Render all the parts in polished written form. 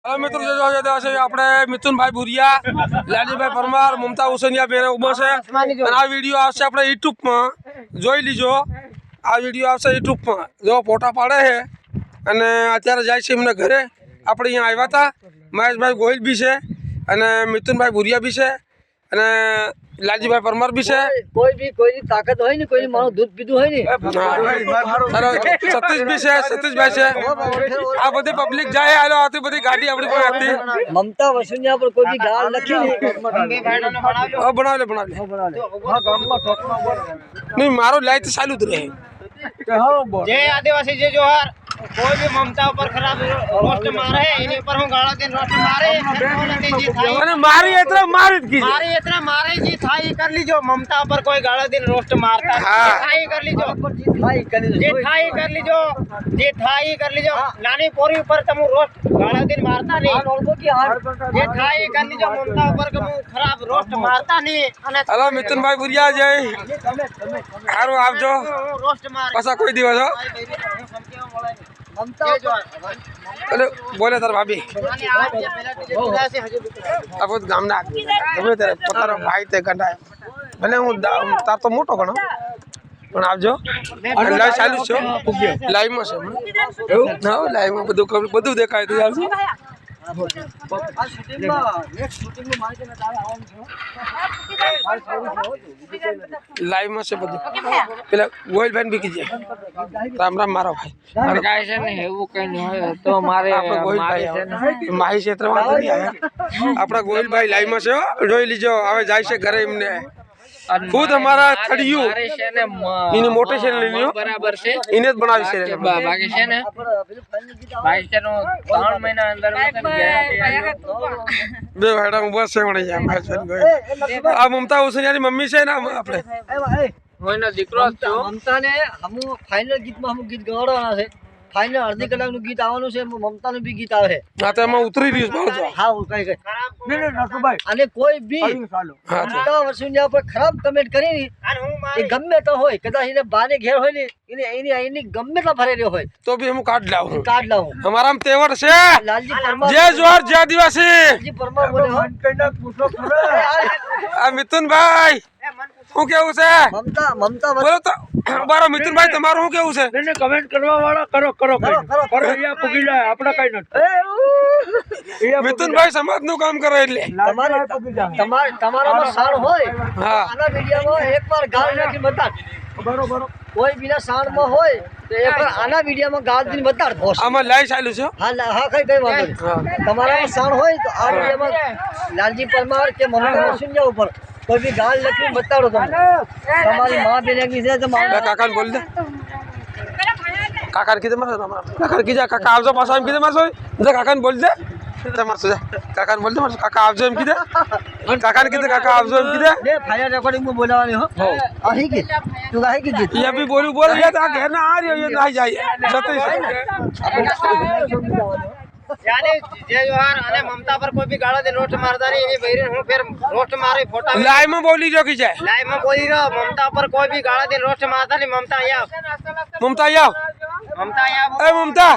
Hello मित्रों, આપણે મિથુનભાઈ ભુરિયા, લાલજીભાઈ પરમાર, મમતા હુસેનિયા બેને ઉભો છે અને આ વિડીયો આવશે આપણે યુટ્યુબમાં, જોઈ લીજો। આ વિડીયો આવશે યુટ્યુબમાં, જો ફોટા પાડે છે અને અત્યારે જાય છે એમને ઘરે। આપણે અહીંયા આવ્યા હતા, મહેશભાઈ ગોહિલ બી છે અને મિથુનભાઈ ભુરિયા બી છે અને લાલજીભાઈ પરમાર બી છે। કોઈની તાકાત હોય ને, કોઈની મારું દૂધ પીધું હોય ને, સતીશ બી છે, સતીશભાઈ છે। આ બધી પબ્લિક જાય, આલો આથી બધી ગાડી આપણી પાસે હતી। મમતા વસુનિયા પર કોઈ બી ગાળ લખી બનાવ લે નહીં, મારો લાઈટ ચાલુ જ રહે। जय आदिवासी जय जोहार। कोई भी ममता पर खराब रोस्ट मारे इन्हीं पर हूं गाड़ा दिन रोस्ट मारे અને મારી એતરા મારી જ કીધી। मारे इतना मारे जी थाई कर लीजो। ममता पर कोई गाड़ा दिन रोस्ट मारता है, हाँ। थाई कर लीजो, થાઈ કરી जे थाई कर लीजो, जे थाई कर लीजो। नानी पोरी पर तमु रोस्ट गाड़ा दिन मारता नहीं, जे थाई कर लीजो। ममता पर कमु खराब रोस्ट मारता नहीं। हेलो मिथुनभाई भुरिया जय, हारो आवजो रोस्ट मार पाछा कोई दिवस हो। મમતા એટલે બોલે તાર ભાભી આ બધું ગામના ગમે ત્યારે પોતાનો ભાઈ તે ગંડાય, ભલે હું તાર તો મોટો ગણો પણ આવજો। લાઈવ ચાલુ છે, લાઈવમાં છે એવું? હા, લાઈવમાં બધું દેખાય તો આવજો। લાઈવમાં છે બધું। પેલા ગોયલભાઈ બી કીજે રામ રામ મારો ભાઈ। કાય છે ને એવું કઈ નહીં હોય તો મારે આપણા ગોયલભાઈ માહી ક્ષેત્રમાં તો નહીં આવે। આપણા ગોયલભાઈ લાઈવમાં છે, જોઈ લીજો। હવે જાય છે ઘરે એમને ખુદ અમારા થડિયું એની મોટી છે લીલીઓ બરાબર છે, એને જ બનાવી છે। બાકી છે ને ભાઈ છે નો 3 મહિના અંદર બે ભાડા ઉભા છે મને આ મમતા હુસેનિયાની મમ્મી છે ને આપણે હું એનો દીકરો જ છું। મમતાને હમુ ફાઇનલ ગીતમાં હમુ ગીત ગાવડાવવાના છે। ફાઇનલ અડધી કલાકનું ગીત આવવાનું છે, મમતાનું બી ગીત આવે। હા તો એમાં ઉતરી રહ્યું છે। હા કઈ અને કોઈ બી મમતા વસુનિયા પર ખરાબ કમેન્ટ કરી એ ગમે તો હોય, કદાચ એને બાને ઘેર હોય ને એની ગમે તો ભરે રહ્યો હોય તો બી હું કાઢ લાવું। કાઢ લાવું। અમારામાં તેવડ છે, લાલજી પરમાર જય જોહર જય આદિવાસી। લાલજી પરમાર બોલે હો આ મિથુનભાઈ શું કેવું છે? મમતા બોલો તો બારો મિથુનભાઈ તમારું શું કેવું છે? કમેન્ટ કરવા વાળા કરો અહીંયા પૂગી જાય, આપણે કઈ નથી। મિથુનભાઈ સમાજનું કામ કરે એટલે તમારામાં સાણ હોય હા। આના વિડીયોમાં એકવાર ગાળ નાખી બતાડ। બરોબર, કોઈ બીના સાણમાં હોય તો એકવાર આના વિડીયોમાં ગાળ દીને બતાડ બોસ। આમાં લાઈવ ચાલુ છે। હા કઈ વાંધો નહીં। તમારામાં સાણ હોય તો આ વિડીયોમાં લાલજી પરમાર કે મમતા વસુનિયા ઉપર કોઈ બી ગાળ લખીને બતાડો તમે। તમારી માં બેન છે તો કાકાને બોલ દે, કાકાને કીધે મારે કાકાને કીધે કાકા આવજો પાછો એમ કીધે મારશો કાકાને બોલ દે મારશો કાકાને બોલ દે મારશો કાકા આવજો એમ કીધે કાકાને કીધે કાકા આવજો એમ કીધે ફાયર રેકોર્ડિંગમાં બોલાવાની હો અહીં કે તું કાહે કે ગીત એ બી બોલું બોલ યાર આ ઘર ના આ રહ્યો એ ના જાય સતીશ यानी जय जोहार। અને મમતા પર કોઈ બી ગાળો દે રોસ્ટ મારતા નહીં, એની બૈરીન હું ફેર રોસ્ટ મારે ફોટા લાઈવ માં બોલી જો કી જાય, લાઈવ માં બોલી રહ્યો। મમતા પર કોઈ બી ગાળો દે રોસ્ટ મારતા નહીં। મમતા અહીંયા મમતા આવ, મમતા અહીંયા એ મમતા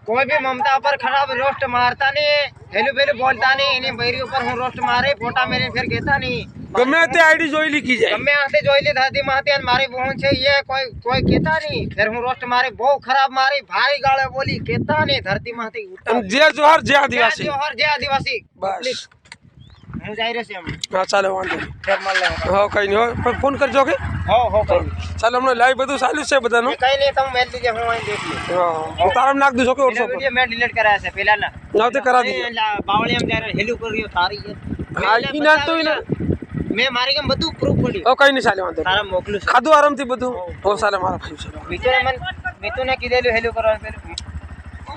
કોઈ બી મમતા પર ખરાબ રોસ્ટ મારતા નહીં, હેલું પેલું બોલતા નહીં। એની બૈરી ઉપર હું રોસ્ટ મારે ફોટા મેરી ફેર કહેતા નહીં। ગમે તે આઈડી જોઈ લીખી જાય, ગમે આતે જોઈ લી દાદી માતે અને મારી બહન છે એ કોઈ કહેતા નહીં। ફેર હું રોસ્ટ મારે બહુ ખરાબ મારી ભારી ગાળે બોલી કહેતા નહીં। ધરતી માંથી જય જોહર જય આદિવાસી। જોહર જય આદિવાસી। બસ હું જઈ રહ્યો છું એમ હા ચાલો વાંધો નહીં, ફેર મળ લે હા કઈ નહીં હોય ફોન કરજો કે હો કઈ ચાલો હમણાં લાઈવ બધું ચાલુ છે બધાનું। કઈ નહીં તમે મેલ દીજે, હું અહીં દેખ લઉં। હા હું તારામાં નાખ દઉં કે વોટ્સઅપ પર વિડિયો મેં ડિલીટ કરાયા છે પહેલા ના નાવતે કરા દીજે। બાવળી એમ જ્યારે હેલું કર્યો તારી હા ઈ ના તો ઈ ના મેં મારી કેમ બધું પ્રૂફ પડ્યું ઓ કઈ નહીં ચાલે વાંધો તારા મોકલું છે। ખાધું આરામથી બધું હો ચાલે મારા ભાઈ છે મિતુને કીધેલું હેલું કરવાનું પેલું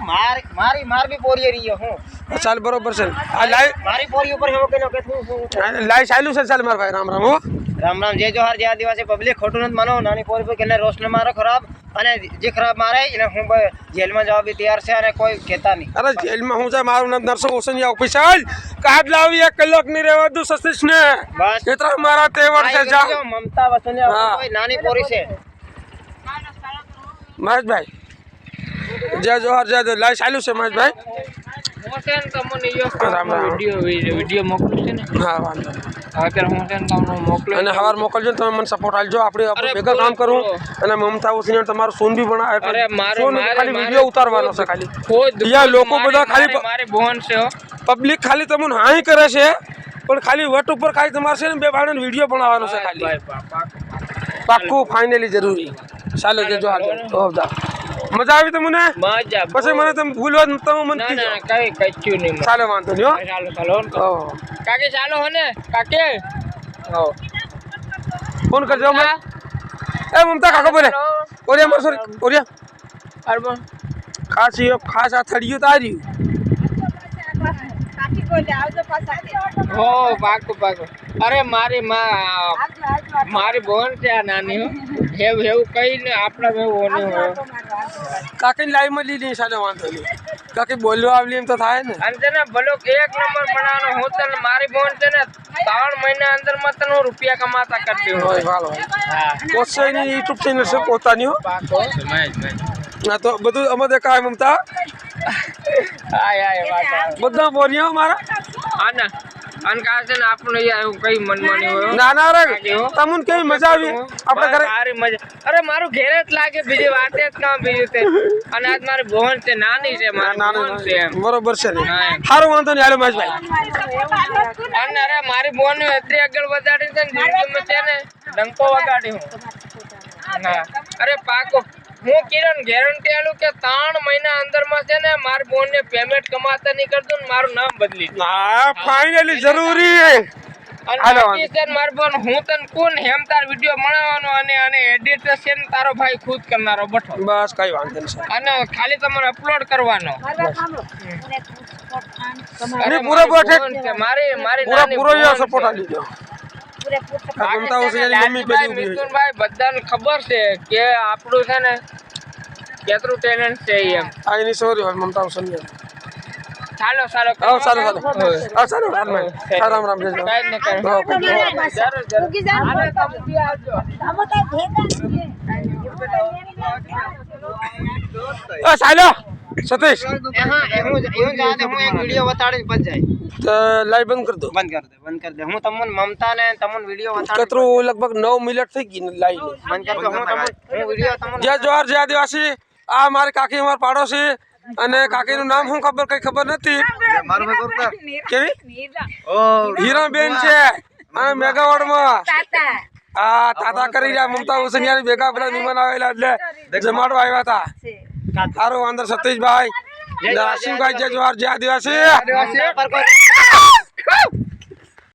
મારી બી પોરી રહી હું ચાલ બરોબર છે। આ લાઈવ મારી પોરી ઉપર હું કેનો કે હું લાઈવ ચાલુ છે। ચાલ મારા ભાઈ રામ રામ હો। રામ રામ જય જોહાર જય આદિવાસી પબ્લિક। ખોટું નથી માનો, નાની પોરી પર કેને રોસ્ટ ન મારો ખરાબ, અને જે ખરાબ મારે એને હું જેલમાં જવા બી તૈયાર છે અને કોઈ કહેતા નહીં। અરે જેલમાં હું જાય, મારું નામ નરસો ઓસનિયા ઓફિશિયલ કાઢ લાવી 1 કલાક ની રહેવા દઉં સતીશ ને બસ એટલા મારા તેવડ છે। જા મમતા વસુનિયા કોઈ નાની પોરી છે। મહેશભાઈ જય જોહાર જય દેવ. લાઈવ ચાલુ છે મહેશભાઈ. હું છે ને તમને યો રામ રામ. વિડીયો મોકલું છે ને હા વાંધો નહીં. અત્યારે હું છે ને તમને મોકલું અને હવાર મોકલજો ને તમે મને સપોર્ટ આપજો. આપણે ભેગા કામ કરું અને મમતા ઓસિનિયર તમારું સોન બી બનાવે. અરે મારે ખાલી વિડીયો ઉતારવાનો છે ખાલી. ખુદ અહીંયા લોકો બધા ખાલી મારી બોન છે હો. પબ્લિક ખાલી તમને હાઈ કરે છે પણ ખાલી વટ ઉપર ખાલી તમારે છે ને બે ભાઈનો વિડીયો બનાવવાનો છે ખાલી. ભાઈ બાપા પાક્કું ફાઇનલી જરૂરી. ચાલો જજો હાલ. મજા આવી તમને? મજા પછી મને તમે ભૂલો તમે મને ના કીધો. ના કઈ કચ્યું નહીં ચાલો વાંધો નહીં હો. ચાલો ચાલો ઓહો. કાકી ચાલો હો ને કાકી હો ફોન કરજો મને. એ મમતા કાકો બોલે. ઓરિયા માર સોરી ઓરિયા. અરબન ખાસ આ થડિયું તાર્યું. હો પાકું પાકું. અરે મારી બોન છે આ નાની હો. એવું કઈ ને આપણા એવું નહીં હોય. કાકીને લાઈવમાં લીધી ચાલો વાંધો નહીં. કાકી બોલવા આવલી એમ તો થાય ને. અને છે ને ભલો 1 નંબર બનાવવાનો હું તને મારી બોન છે ને 3 મહિના અંદર માં તને હું રૂપિયા કમાતા કરી દઉં. હોય વાલો. હા પોતાની યુટ્યુબ ચેનલ છે પોતાની હો. પાકો ના તો બધું અમે દેખાય મમતા. આય વાકા બધા બોલ્યા મારા. આના અન કા છે ને આપણે એવું કઈ મનમાની હોય ના ના રે તમને કેવી મજા આવી આપણે ઘરે. સારી મજા. અરે મારું ઘેર જ લાગે બીજી વાતે જ કામ બીજું તે. અને આજ મારી બોન છે નાની છે મારી બોન છે એમ. બરોબર છે ને. હા. સારું વાંધો નહીં હાલો મહેશભાઈ. અને અરે મારી બોન એટલી આગળ વધારી છે ને જિંદગીમાં છે ને ડંકો વગાડી હું. હા અરે પાકો હું કિરણ ગેરંટી આલું કે 3 મહિના અંદર માં છે ને મારી બોન ને પેમેન્ટ કમાતા નહીં કરતો ને મારું નામ બદલી દે. હા ફાઇનલી જરૂરી. અને હાલો બાકી છે ને મારી બોન હું તને કોણ હેમ તાર વિડિયો બનાવવાનો અને એડિટર છે ને તારો ભાઈ ખુદ કરનારો બઠો. બસ કઈ વાંધો નહીં. અને ખાલી તમારે અપલોડ કરવાનો. અરે પૂરો મારી બોન છે, મારી નાની પૂરો બોન સપોર્ટ છે. આપી દો. બાકી મમતા છે ને ઓસિયાની મમ્મી લાલજીભાઈ, પેલી ઊભી મિથુનભાઈ બધાને ખબર છે કે આપણું છે ને કેટલું ટેલેન્ટ છે એમ. આ એની સોરી હોય મમતા ઓસિયાની. ચાલો ચાલો આવો ચાલો ચાલો. હા ચાલો રામ રામ જય કઈ ને કઈ હા. જરૂર જરૂર. હાલો, તમે બી આવજો. ચાલો સતીશ હા એવું જાતે હું એક વિડિયો બતાડીને પછી જાય. લાઈવ બંધ કરી દો. બંધ કરી દે હું તમને મમતા ને તમને વિડિયો બતાડી કતરું લગભગ 9 મિનિટ થઈ ગઈ લાઈવ. બંધ કરી દો. હું વિડિયો તમને જય જોહાર જય આદિવાસી. આ મારી કાકી અમાર પાડોશી અને કાકીનું નામ શું ખબર કઈ ખબર નથી. કેવી હીરાબેન છે અને મેગાવાડમાં આ તાતા કરી રહ્યા મમતા ઓસિયાની ભેગા બધા મહેમાન આવેલા એટલે જમાડવા આવ્યા હતા. સારું અંદર સતીશભાઈ રાશિમભાઈ જય જોહાર જય આદિવાસી.